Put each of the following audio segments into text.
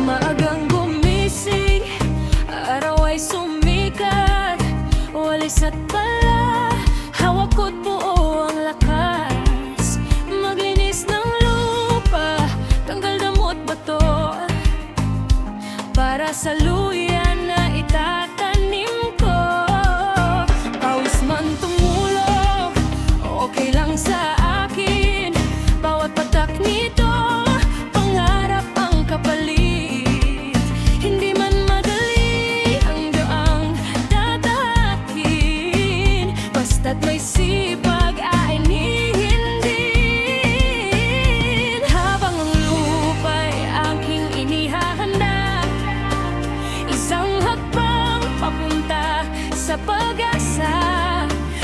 Maagang gumising, araw ay sumikat, walis at pala, hawak ko't buo ang lakas. Maglinis ng lupa, tanggal damot bato, para sa luya na itatanim ko. Pawis man tumulong, okay lang sa akin. Bawat patak nito, pangarap ang kapalit. Hindi man madali ang daang dadakin, basta't may sipag ay hindi. Habang ang lupa'y aking inihahanda, isang hakbang papunta sa pag-asa.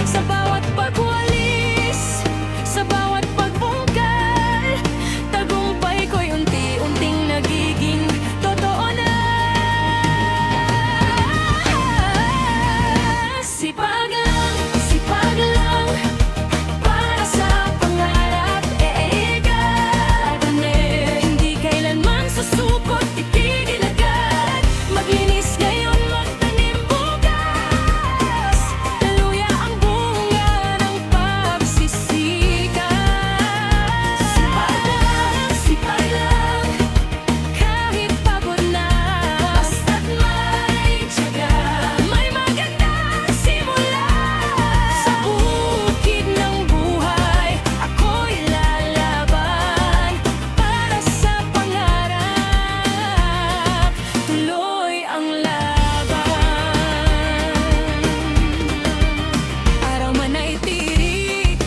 Sa bawat pagwalis, sa bawat pagbungkal, tagumpay ko'y unti-unting nagiging totoo na. Sipag lang, para sa pangarap, gaganin. Hindi kailanman susukot, titigil agad. Maglinis ngayon, magtanim bukas. Taluya ang bunga ng pagsisikat. Sipag lang, kahit pagod na, basta't may tiyaga, may magandang simula. Sa bukid ng buhay, ako'y lalaban. Para sa pangarap, tuloy ang laban. Araw man ay tirik,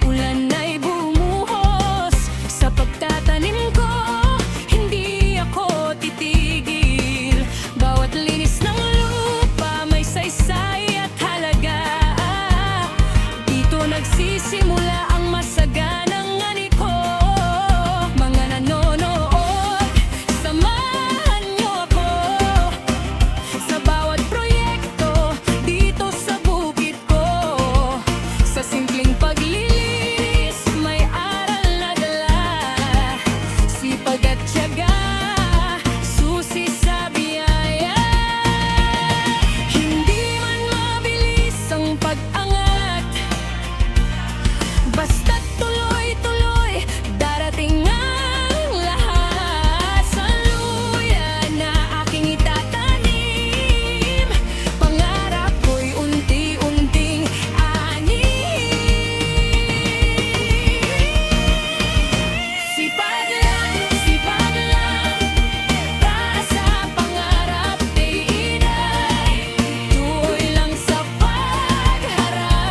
ulan ay bumuhos, sa pagtatanim ko, hindi ako titigil. Bawat linis ng lupa, may saysay at halaga. Dito nagsisimula ang masaganang ani ko. Mga nanonood, samahan niyo ako sa bawat proyekto dito sa bukid ko. Sa simpleng paglilinis, may aral na dala. Sipag at tiyaga, susi sa biyaya. Hindi man mabilis ang pag-angat, basta't tuloy-tuloy, darating ang lahat. Sa luya na aking itatanim, pangarap ko'y unti-unting anihin. Sipag lang, para sa pangarap, day-inay. Tuloy lang sa pagharap.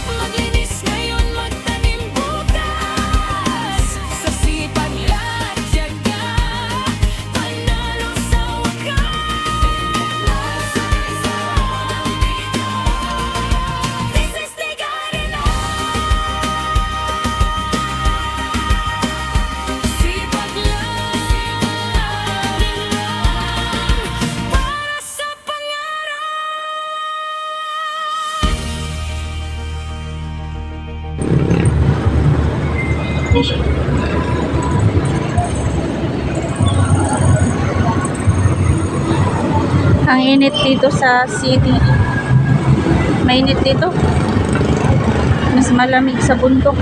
Maglinis ngayon, magtanim bukas. Sa sipag at tiyaga, panalo sa wakas. This is the garden of sipag lang, para sa Ang init dito sa city. Mainit dito. Mas malamig sa bundok.